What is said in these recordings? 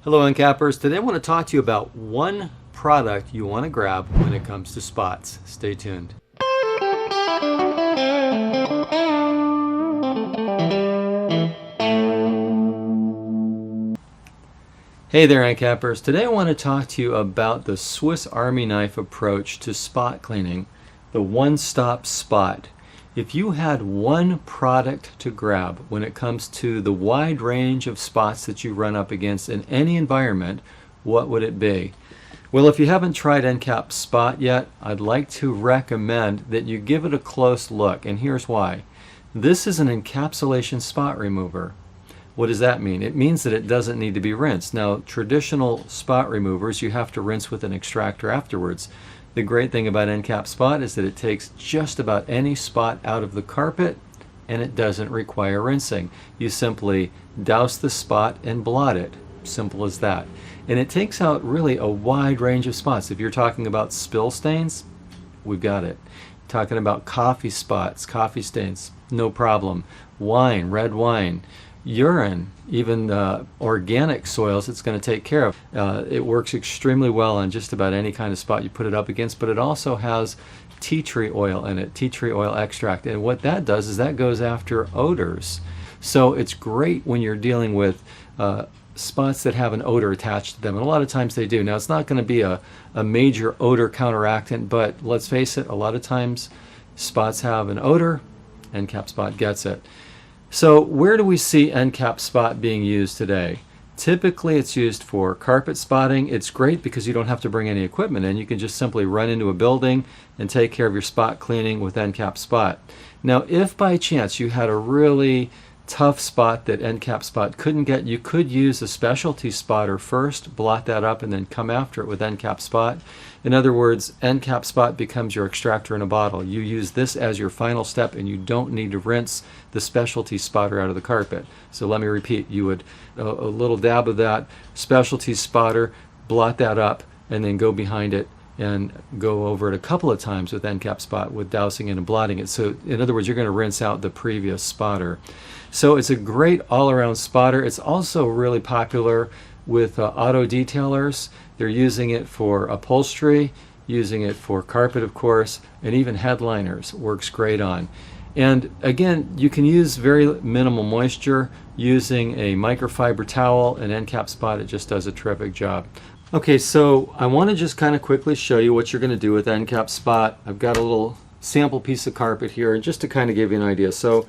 Hello Encappers. Today I want to talk to you about one product you want to grab when it comes to spots. Stay tuned. Hey there Encappers. Today I want to talk to you about the Swiss Army knife approach to spot cleaning, the one-stop spot. If you had one product to grab when it comes to the wide range of spots that you run up against in any environment, what would it be? Well, if you haven't tried ENCAP-SPOT yet, I'd like to recommend that you give it a close look, and here's why. This is an encapsulation spot remover. What does that mean? It means that it doesn't need to be rinsed. Now, traditional spot removers, you have to rinse with an extractor afterwards. The great thing about ENCAP-SPOT is that it takes just about any spot out of the carpet and it doesn't require rinsing. You simply douse the spot and blot it. Simple as that. And it takes out really a wide range of spots. If you're talking about spill stains, we've got it. Talking about coffee spots, coffee stains, no problem. Wine, red wine, urine, even organic soils, it's going to take care of. It works extremely well on just about any kind of spot you put it up against, but it also has tea tree oil in it, tea tree oil extract, and what that does is that goes after odors. So it's great when you're dealing with spots that have an odor attached to them, and a lot of times they do. Now, it's not going to be a major odor counteractant, but let's face it, a lot of times spots have an odor, ENCAP-SPOT gets it. So where do we see ENCAP-SPOT being used today? Typically it's used for carpet spotting. It's great because you don't have to bring any equipment in. You can just simply run into a building and take care of your spot cleaning with ENCAP-SPOT. Now, if by chance you had a really tough spot that ENCAP-SPOT couldn't get, you could use a specialty spotter first, blot that up, and then come after it with ENCAP-SPOT. In other words, ENCAP-SPOT becomes your extractor in a bottle. You use this as your final step and you don't need to rinse the specialty spotter out of the carpet. So let me repeat, you would a little dab of that specialty spotter, blot that up, and then go behind it and go over it a couple of times with ENCAP-SPOT with dousing it and blotting it. So in other words, you're going to rinse out the previous spotter. So it's a great all-around spotter. It's also really popular with auto detailers. They're using it for upholstery, using it for carpet, of course, and even headliners works great on. And again, you can use very minimal moisture using a microfiber towel, and ENCAP-SPOT, it just does a terrific job. Okay, so I want to just kind of quickly show you what you're going to do with ENCAP-SPOT. I've got a little sample piece of carpet here, and just to kind of give you an idea. So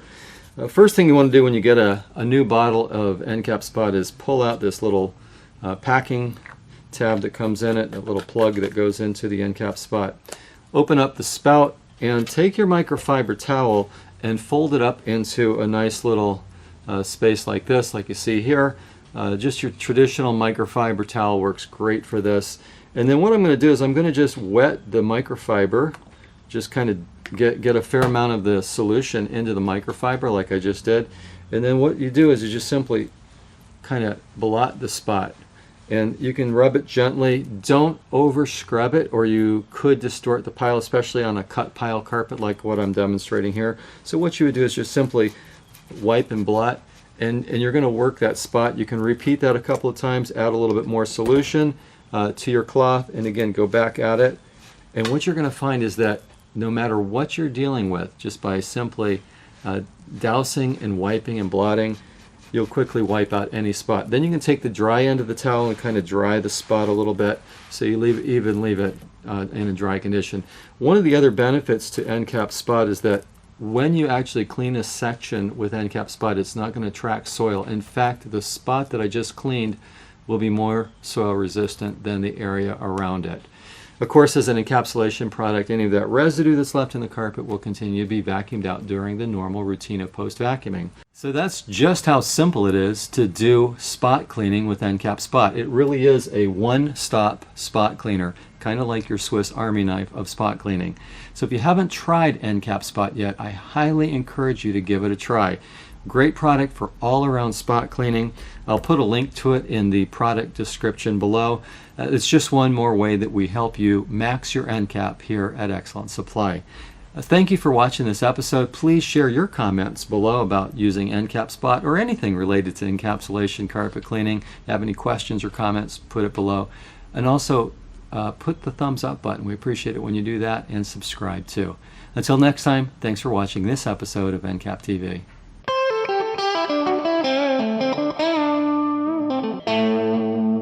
first thing you want to do when you get a new bottle of ENCAP-SPOT is pull out this little packing tab that comes in it, a little plug that goes into the ENCAP-SPOT. Open up the spout and take your microfiber towel and fold it up into a nice little space like this, like you see here. Just your traditional microfiber towel works great for this. And then what I'm going to do is I'm going to just wet the microfiber, just kind of get a fair amount of the solution into the microfiber like I just did. And then what you do is you just simply kind of blot the spot. And you can rub it gently. Don't over scrub it or you could distort the pile, especially on a cut pile carpet like what I'm demonstrating here. So what you would do is just simply wipe and blot, and you're going to work that spot. You can repeat that a couple of times, add a little bit more solution to your cloth, and again go back at it. And what you're going to find is that no matter what you're dealing with, just by simply dousing and wiping and blotting, you'll quickly wipe out any spot. Then you can take the dry end of the towel and kind of dry the spot a little bit, so you leave it in a dry condition. One of the other benefits to ENCAP-SPOT is that when you actually clean a section with ENCAP-SPOT, it's not going to attract soil. In fact, the spot that I just cleaned will be more soil resistant than the area around it. Of course, as an encapsulation product, any of that residue that's left in the carpet will continue to be vacuumed out during the normal routine of post-vacuuming. So that's just how simple it is to do spot cleaning with ENCAP-SPOT. It really is a one-stop spot cleaner, kind of like your Swiss Army knife of spot cleaning. So if you haven't tried ENCAP-SPOT yet, I highly encourage you to give it a try. Great product for all-around spot cleaning. I'll put a link to it in the product description below. It's just one more way that we help you max your ENCAP here at Excellent Supply. Thank you for watching this episode. Please share your comments below about using ENCAP-SPOT or anything related to encapsulation carpet cleaning. If you have any questions or comments, put it below. And also, put the thumbs up button. We appreciate it when you do that, and subscribe too. Until next time, thanks for watching this episode of ENCAP TV.